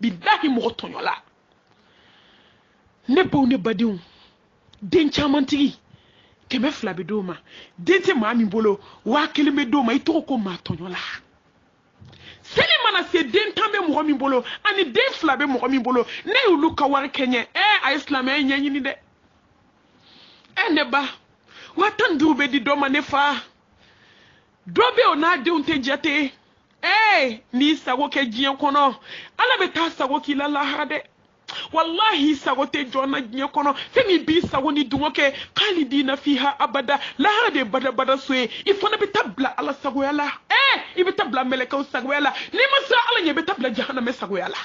billahi mo tonyola ne bo ne badiun den chamantigi keme flabe doma dente mami bolo wa kelime doma itoko ko ma tonyola seli mana se den tambe mo mi bolo ani den flabe mo mi bolo ne ulu ka war kenye a islam e nyanyi ni de ne ba watan dube di doma ne fa dobe ona de unte jate ni sago ke jiyan kono ala be ta sago ki la lahade wallahi sago te jona jiyan kono femi bi sago ni dungo ke khalidina fiha abada lahade bada soe ifona be tabla ala sago yala ibe tabla meleka sago yala ni masa ala nye be tabla jahannam sago yala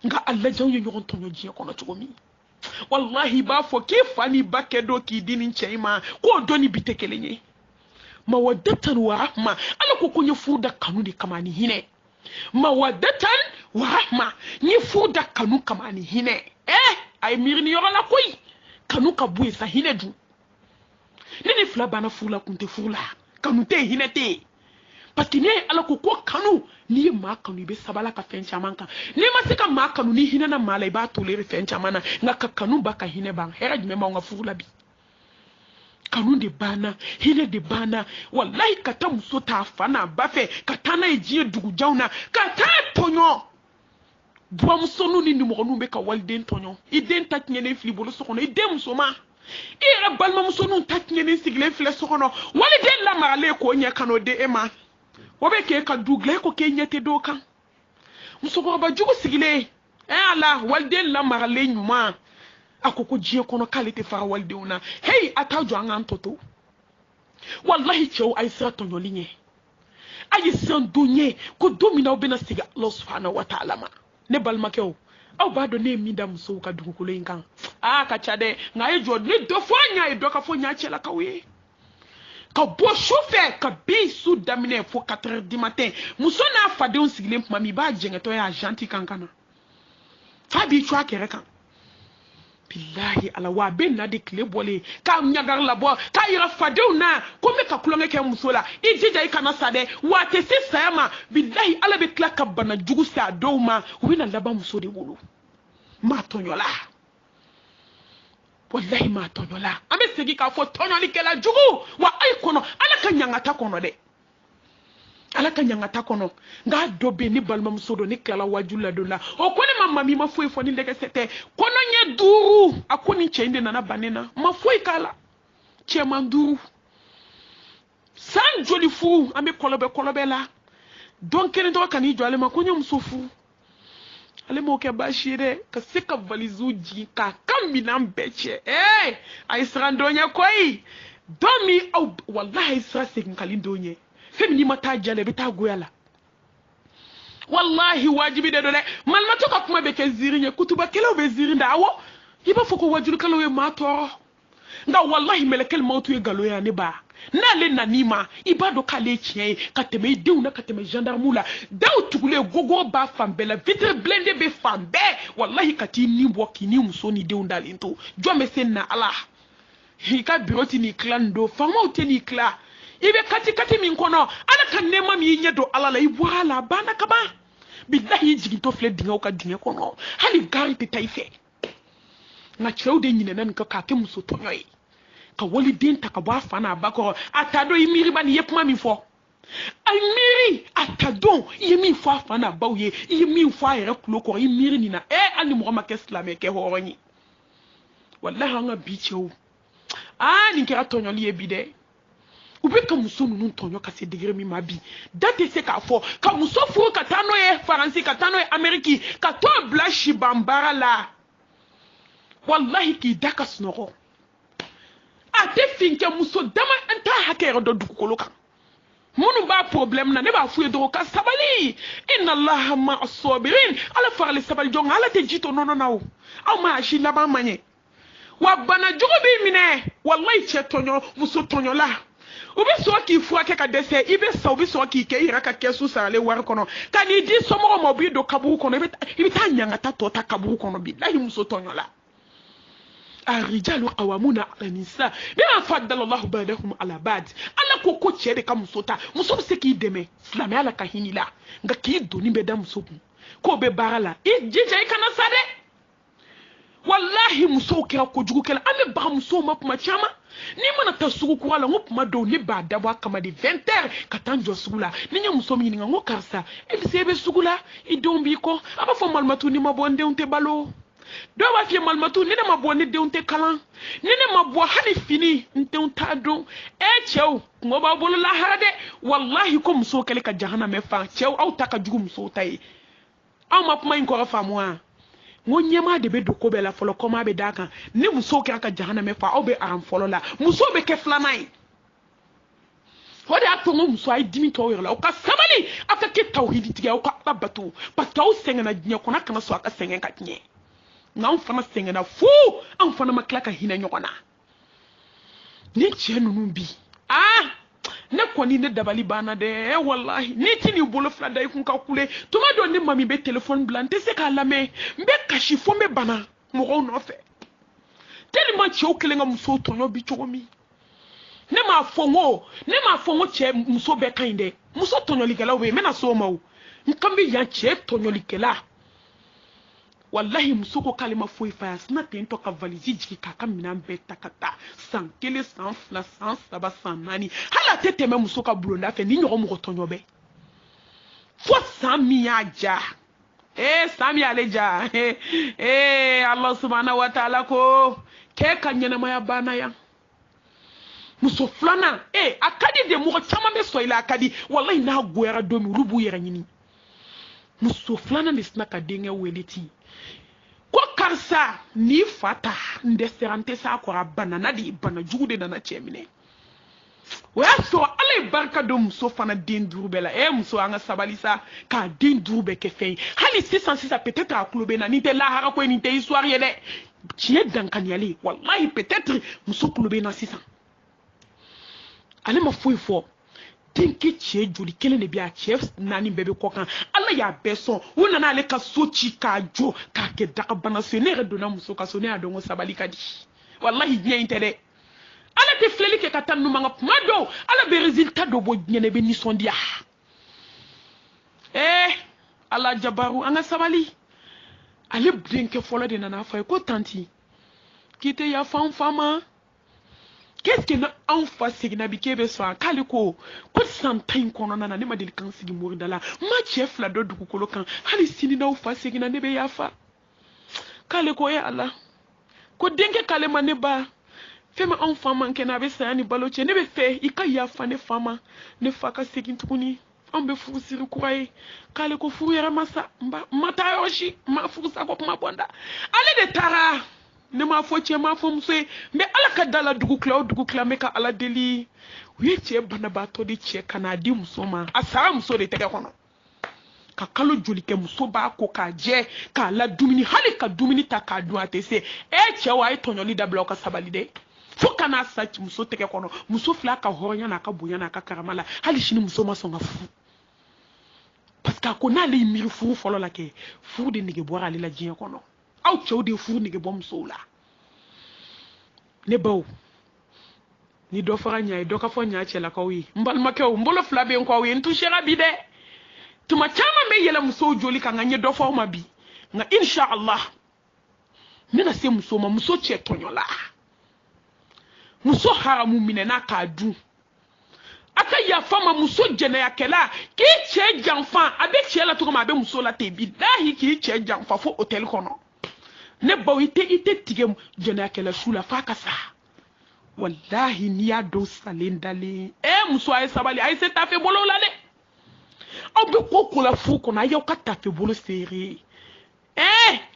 nga alla jaw yo ngon tonyo jiyan kono tugomi wallahi ba fo ke fani bakedo ki dinin cheima ko doni bitekelenye mawaddatan wa rahma ala ko kunye fuda kanu di kamani hine mawaddatan wa rahma ni fuda kanu kamani hine ay mirni yorala koy kanu ka buye sa hine du nene fula bana fula kunte fula kanu te hine te parce que ne ala ko kanu ni ma kanu be sabala ka fen chamanka ni ma se ka ma kanu ni hine na mala ba tolere fen chamana nga kanu ba ka hine ban hera jme ma nga fula bi kanu de bana hine de bana wallahi kata muso ta fana bafe kata na ejie dugu jauna kata tonyo bwa muso nu ni mo nu be ka walden tonyo iden tatnyene fli bolo sokono iden muso ma ira balma muso nu tatnyene sigle fle sokono waliden la marale ko nya kano de ema wobe ke ka dugle ko ke nyete do kan muso ko ba jugo sigle ala walden la marale nyuma akoko jie kono kalite fara walde una hey atajo anga ntoto wallahi chew ay sira tonyo linye ay san donye ko domina obena siga Allah subhanahu wa ta'ala ma ne balma kew aw ba do ne mi dam so ka dugu ko len kan ka chade ngaye jo ne do fo nya e do ka fo nya chela kawe ka bo chauffeur ka bi su damine fo 4h du matin muso na fade on sigile mami ba jenge to ya gentil kankana fabi chwa kere kan billahi ala wa ben na de kle bole ka nyagar la bo ka ira fadeu na ko me ka kulonge ke musola ijija ikana sade wa te se sayama billahi ala be kla ka bana jugu sa dowma wina laba muso de wulu ma tonyola wallahi ma tonyola ame segi ka fo tonyoli ke la jugu wa ay kono ala ka nyangata kono de ala ka nyangata kono nga dobe ni balma musodo ni kala wajula dola o kone mama mi ma foi foni ndeke sete kono nye duru akoni chende na banena ma foi kala chema duru san joli fu ambe kolobe la donc kene to kani jole ma konyo msofu ale mo ke bashire ka sika valizu ji ka kambi na mbeche ay srandonya koi domi au wallahi sra sekin kalindonye femini mata jale beta goyala wallahi wajibi de dole malma to ka kuma be ke zirinya kutuba kelo be zirinda awo yiba foko wajulu kala we mato nga wallahi melekel mautu e galo ya ne ba na le nanima ibado kale chien kateme dew na kateme gendarme daw tugule gogo ba fambela vitre blende be fambe wallahi kati ni boki ni musoni dew ndalinto jome senna ala hika biroti ni klando fama uteni kla ibe kati min kono ala kan nema mi nyedo ala la ibwala bana kaba billahi jigi to fle dinga ka dinga kono hali gari te taife na chewde nyine nan ka ke muso tonyoy ka woli den ta ka ba fana bako atado imiri bani yepma mi fo ay miri atado yemi fo fana bawye yemi fo ayre kloko imiri ni na ani mo ma ke islam ke horoni wallahi nga bichew ni kera tonyoli ebide ube ka muso nunu tonyo ka se degré mi mabi date se ka fo ka muso furu ka tano ye faransi ka tano ye ameriki ka to blashi bambara la wallahi ki daka snoro ate finke muso dama enta hakere do dukolo kan munu ba problem na ne ba fu edo ka sabali inna allaha ma as-sabirin ala farali sabali jong ala te jito nono nawo aw ma shi la ba manye wa bana jogo bi mine wallahi che tonyo muso tonyo la u bɛ sɔrɔ k'i furakɛ ka dɛsɛ i bɛ sa u bɛ sɔrɔ k'i kɛ i yɛrɛ ka kɛsu saralen wari kɔnɔ ka n'i di somɔgɔw ma u b'i don kaburu kɔnɔ i bɛ taa ɲangata tɔ ta kaburu kɔnɔ bilahi muso tɔɲɔ la الرجال قوامون على النساء بما فضل الله بعضهم على بعض ala ko cɛ de ka muso ta muso bɛ se k'i dɛmɛ silamɛya la ka hinɛ la nka k'i doni bɛ da muso kun k'o bɛ baara la i jija i kana sa dɛ wallahi musow kɛra kojugu kɛla an bɛ baga musow ma kuma caman n'i mana taa sugu kura la n ko kuma dɔw ne b'a dabɔ a kama de 20 heures ka taa n jɔ sugu la ni n ye muso min ɲininka n ko karisa e bɛ se e bɛ sugu la i denw b'i kɔ a b'a fɔ malimatu ni ma bɔ n denw tɛ balo dɔw b'a f'i ye malimatu ni ne ma bɔ ne denw tɛ kalan ni ne ma bɔ hali fini n denw t'a dɔn cɛw kungo b'aw bolo lahara dɛ wallahi ko musow kɛlen ka jahanamɛ fan cɛw aw ta ka jugu musow ta ye aw ma kuma in kɔrɔ faamu wa n ko ɲɛmaa de bɛ don ko bɛɛ la fɔlɔ kɔmaa bɛ d'a kan ni musow kɛra ka jahanamɛ fa aw bɛ aran fɔlɔ la musow bɛ kɛ filanan ye o de y'a to n ko muso a ye dimi tɔw yɛrɛ la aw ka sabali aw ka kɛ tawhidi tigi aw ka ala bato parce que aw sɛgɛnna diɲɛ kɔnɔ a kana sɔn a ka sɛgɛn ka tiɲɛ nka anw fana sɛgɛnna fu anw fana ma tila ka hinɛ ɲɔgɔn na ni cɛ ninnu bi ne kɔni ne dabali banna dɛ wallahi ni ti n'i bolo fila da i kun ka kule tuma dɔ ne mami bɛ telefɔni bila n tɛ se k'a lamɛn n bɛ kasi fo n bɛ bana mɔgɔw nɔfɛ tellement cɛw kelen ka musow tɔɲɔ bi cogo min ne m'a fɔ n ko cɛ muso bɛɛ ka ɲi dɛ muso tɔɲɔlikɛlaw bɛ yen n bɛna s'o ma o n kan bɛ yan cɛ tɔɲɔlikɛla wallahi muso ko k'ale ma foyi fa a sina ten tɔ ka valise jigin k'a ka minɛn bɛɛ ta ka taa san 1 san 2 san 3 san 4 hali a tɛ tɛmɛ muso ka bulonda fɛ ni ɲɔgɔn mɔgɔ tɔɲɔ bɛ fo san min y'a ja san min y'ale ja Allah subhanahu wa ta'ala ko k'e ka ɲɛnamaya banna yan muso filanan a ka di de mɔgɔ caman bɛ sɔn i la a ka di wallahi n'a goyara don min olu b'u yɛrɛ ɲini muso filanan de sina ka denkɛ wele ten ko karisa ni fa ta n dɛsɛra n tɛ s'a kɔrɔ a banana de bana jugu de nana cɛ minɛ o y'a sɔrɔ ala ye barika don muso fana den 5 bɛɛ la muso an ka sabali sa k'a den 5 bɛɛ kɛ fɛn ye hali sisan peut-être a tulo bɛ na nin tɛ lahara ko ye nin tɛ histoire ye dɛ tiɲɛ dankaniyalen wallahi peut-être muso tulo bɛ na sisan ale ma foyi fɔ denkɛ cɛ joli kelen de bɛ a cɛ 4 bɛɛ bɛ kɔ kan ala y'a bɛɛ sɔn u nana ale ka so ci k'a jɔ k'a kɛ dagabana so ye ne yɛrɛ donna muso ka so ne y'a dɔn ko sabali ka di wallahi diɲɛ in tɛ dɛ ala tɛ filɛli kɛ ka taa ninnu man ka kuma dɔw ala bɛ résultat dɔ bɔ diɲɛ na i bɛ nisɔndiya ala jabaru an ka sabali ale denkɛ fɔlɔ de nana fɔ a ye ko tanti k'i tɛ yafa an fa ma qu'est-ce que anw fa seginna bi k'e bɛ sɔn a k'ale ko san 10 in kɔnɔna na ne ma deli k'an sigi morida la n ma cɛ 2 dɔ dugukolo kan hali sini n'aw fa seginna ne bɛ yafa k'ale ko ala ko denkɛ k'ale ma ne ba fɛn min anw fa man kɛ n'a bɛ saya ni balo cɛ ne bɛ fɛ i ka yafa ne fa ma ne fa ka segin tuguni anw bɛ furu siri kura ye k'ale ko furu yɛrɛ ma sa n ma taa yɔrɔ si n ma furu sa ko kuma bɔ n da ale de taara ne m'a fɔ cɛ m'a fɔ muso ye mɛ ala ka da la dugu tila o dugu tila n bɛ ka ala deli u ye cɛ banabaatɔ de cɛ ka n'a di muso ma a sara muso de tɛgɛ kɔnɔ ka kalo joli kɛ muso b'a ko k'a jɛ k'a la dumuni hali ka dumuni ta k'a dun a tɛ se cɛw a ye tɔɲɔli dabila aw ka sabali dɛ fo ka n'a sa muso tɛgɛ kɔnɔ muso fila ka hɔrɔnya n'a ka bonya n'a ka karama la hali sini muso ma sɔn ka furu parce que a ko n'ale y'i miiri furu fɔlɔ la kɛ furu de nege bɔra ale la diɲɛ kɔnɔ aw cɛw de furu nege bɔ musow la ne baw ni dɔ fɔra ɲa ye dɔ ka fɔ ɲa cɛlakaw ye n balimakɛw n bolo 2 bɛ n kɔ aw ye n touchera bi dɛ tuma caman bɛ yɛlɛ musow joli kan n ye dɔ fɔ aw ma bi nka inshallah n bɛna se muso ma muso cɛ tɔɲɔla muso haramu minɛna k'a dun a ka yafa ma muso jɛnɛyakɛla k'i cɛ janfa a bɛ cɛ la cogo min a bɛ muso la ten bilahi k'i cɛ janfa fo hôtel kɔnɔ ne baw i tɛ tigɛ jɛnɛyakɛla su la f'a ka sa wallahi n'i y'a dɔn salen dalen muso a ye sabali a ye se tafe bolo la dɛ aw bɛ ko ko la furu kɔnɔ a y'aw ka tafe bolo serré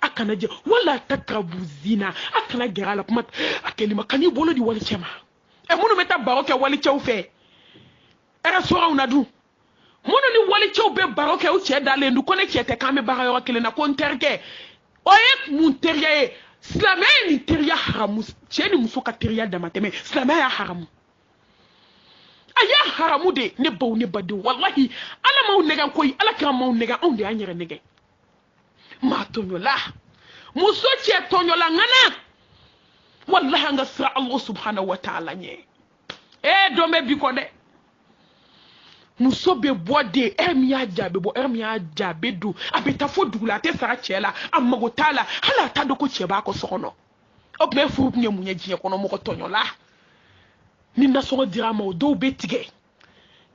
a kana jɛ wala takrabu zina a kana gɛrɛ a la kuma a kɛlima kan'i bolo di wali cɛ ma minnu bɛ taa baro kɛ wali cɛw fɛ restaurant na dun minnu ni wali cɛw bɛ baro kɛ u cɛ dalen du ko ne cɛ tɛ k'an bɛ baara yɔrɔ kelen na ko n terikɛ o ye mun teriya ye silamɛya ni teriya haramu cɛ ni muso ka teriya damatɛmɛ silamɛya y'a haramu aya haramu de ne baw ne badu wallahi ala maw nega koy ala kira maw nega on de anyere nege ma tonyola muso che tonyola ngana wallahi anga sira Allah subhanahu wa ta'ala nye do me bi ko de muso be bode ermiya jabe bo ermiya jabe du abeta fo dugula te sara chela amago tala hala ta do ko cheba ko sokono op me fu nye munye jiye kono mo ko tonyola ni na songo dirama o do be tige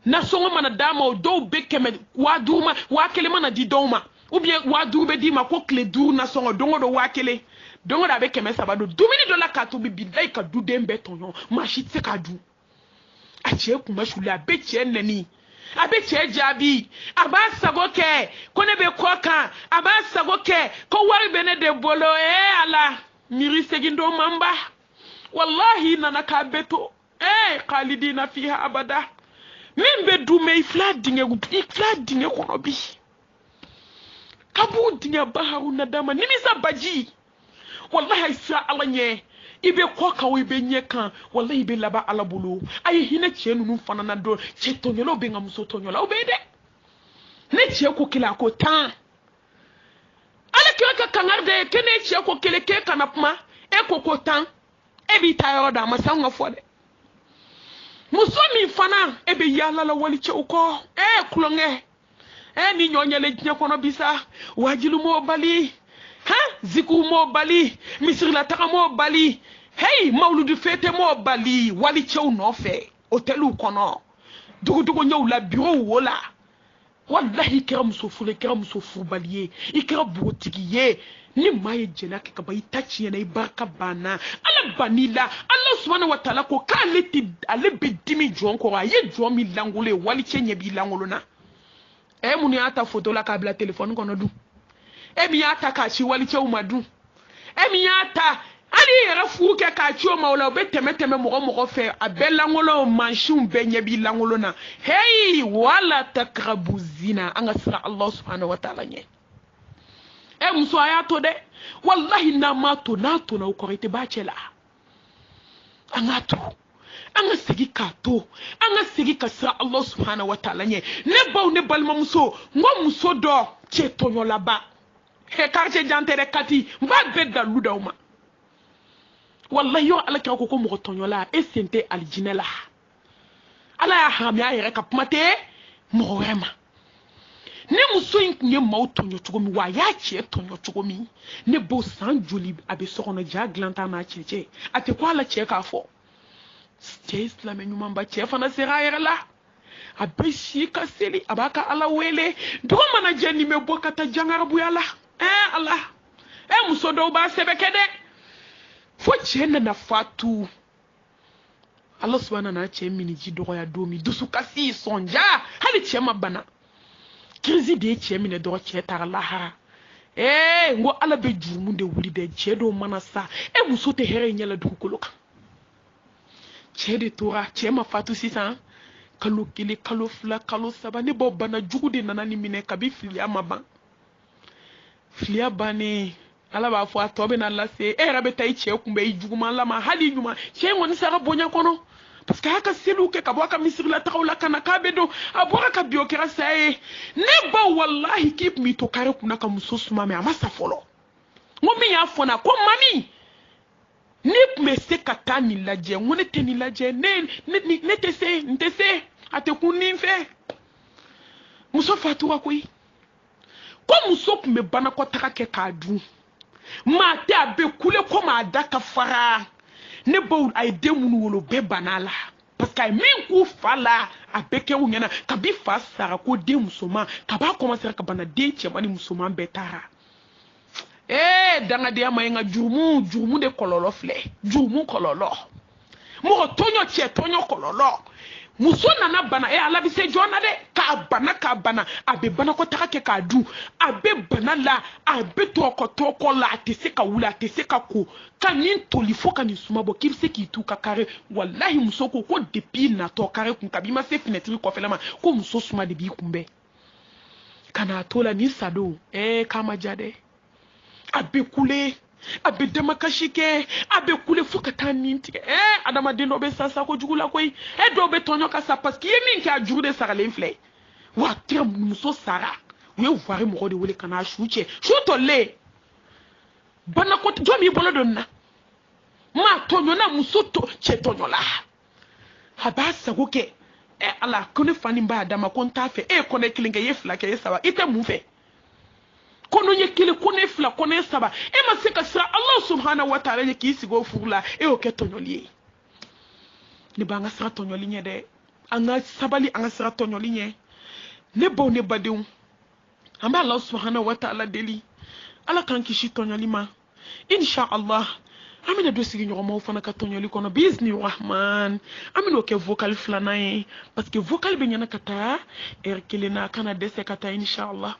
na songo mana dama o do be keme wa duma wa kele mana di doma ou bien wa du be di ma ko kle du na songo dongo do wa kele dongo da be keme sabado dumini do la ka to bi bidai ka du dembe tonyo ma shi tse ka du a che kuma shula be che nani abe che jabi aba sago ke kone be ko kan aba sago ke ko wari bene de bolo ala miri segindo mamba wallahi nana ka beto khalidina fiha abada min be du me ifla dinge kono bi kabu dinge baharu nadama nimisa baji wallahi sa alanye ibe ko ka we be nyeka wallahi be laba alabulu ay hina chenu nu fanana do chetonyolo be ngam so tonyola obede ne che ko kila ko tan ala ke ka kangarde ke ne che ko kele ke kanapma ko tan e bi tayo da masanga fode musomi fana ebe yala la wali che uko kulonge ni nyonyele jinya kono bisa wajilu mo bali ziku mo bali misir la taka mo bali hey mauludu fete mo bali wali che no fe hotelu kono dugu nyaw la bureau wala wallahi kiram sofu baliye ikra buotigiye ni maye jena ke kaba itachi yana ibarka bana ala banila Allah subhanahu wa ta'ala ko ka leti ale bedimi jon ko aye jon mi langole wali chenye bi langolo na muni ata photo la kabla telephone kono du mi ata ka chi wali che umadu mi ata ali yara fuke ka chi o mawla be temeteme mo fe abelangolo manshum benye bi langolo na hey wala takrabu zina anga sira Allah subhanahu wa ta'ala nye muso ayato de wallahi na mato na ukorite bachela angato anga sigi kato anga sigi kasra Allah subhanahu wa ta'ala nye ne baw ne balma muso muso do che tonyo laba he karche jantere kati mba bedda ludauma wallahi yo ala kira ko mo tonyo la sente aljinela ala ya haram ya yere kapmate mo rema ne muso nye mautonyo chugomi wa ya che tonyo chugomi ne bo san joli abe sokono ja glanta na cheche ate kwa la che ka fo che islam nyuma mba che fana sera yere la abe shi ka seli abaka ala wele do mana jeni me bokata jangarabu yala Allah muso do ba sebekede fo che na fatu Allah subhanahu na che mini ji do ya domi dusu kasi sonja hali che mabana krizi de che mine do che tar lahara ngo ala be jumu de wuri de che do manasa muso te here nyala du koloka che de tora che ma fatu sisan kalo kili kalo fla kalo saba ne bo bana jugu de nana ni mine kabi filia maban filia bani ala ba fo atobe na la se rabe tay che kumbe jugu man la ma hali nyuma che ngoni sara bonya kono parce que haka seluke kabwaka misir la tawla kana kabedo abora ka biokera sai ne ba wallahi keep me to kare kuna ka mususuma me amasa folo ngomi ya fona ko mami ni me se katani laje ngone teni laje ne tese ate kuni fe muso fatura koi ko muso me bana ko taka ke kadu ma te abe kule ko ma daka fara ne baw ay demunu wolo be banala parce que min ku fala abeke wunyana kabi fa sara ko de musoma kaba commencer ka bana de chemani musoma betara danga de amayenga jurumu de kololo fle jurumu kololo mo tonyo che tonyo kololo muso nana bana ala bi se jona de ka bana abe bana ko taka ke ka du abe bana la abe toko la te se ka wula te se ka ko kanin toli fo kanin suma bo ki se ki tu ka kare wallahi muso ko depuis na to kare kun ka bi ma se fenêtre ko felama ko muso suma de bi kumbe kana tola ni sado kama jade abe kule a bɛ damakasi kɛ a bɛ kule fo ka taa nin tigɛ adamaden dɔ bɛ sa sako jugu la koyi dɔw bɛ tɔɲɔ ka sa parce que i ye min kɛ a jugu de saralen filɛ wa tigɛ muso sara u ye wari mɔgɔ de wele ka n'a su cɛ su tɔlen banako jɔn b'i bolo don na maa tɔɲɔ na muso cɛ tɔɲɔ la a b'a sago kɛ ala ko ne fa ni b'a d'a ma ko n t'a fɛ e ye kɔnɛ kelen kɛ i ye fila kɛ i ye saba i tɛ mun fɛ kono ye kelen kone fila kone saba e ma se ka sira Allah subhanahu wa ta'ala ye k'i sigi o furu la e y'o kɛ tɔɲɔli ye ne b'an ka sira tɔɲɔli ɲɛ dɛ an ka sabali an ka sira tɔɲɔli ɲɛ ne baw ne badenw an bɛ Allah subhanahu wa ta'ala deli ala k'an kisi tɔɲɔli ma insha Allah an bɛna don sigiɲɔgɔnmaw fana ka tɔɲɔli kɔnɔ biizni rahman an bɛna o kɛ vocal filanan ye parce que vocal bɛ ɲɛna ka taa heure kelen na kana dɛsɛ ka taa insha Allah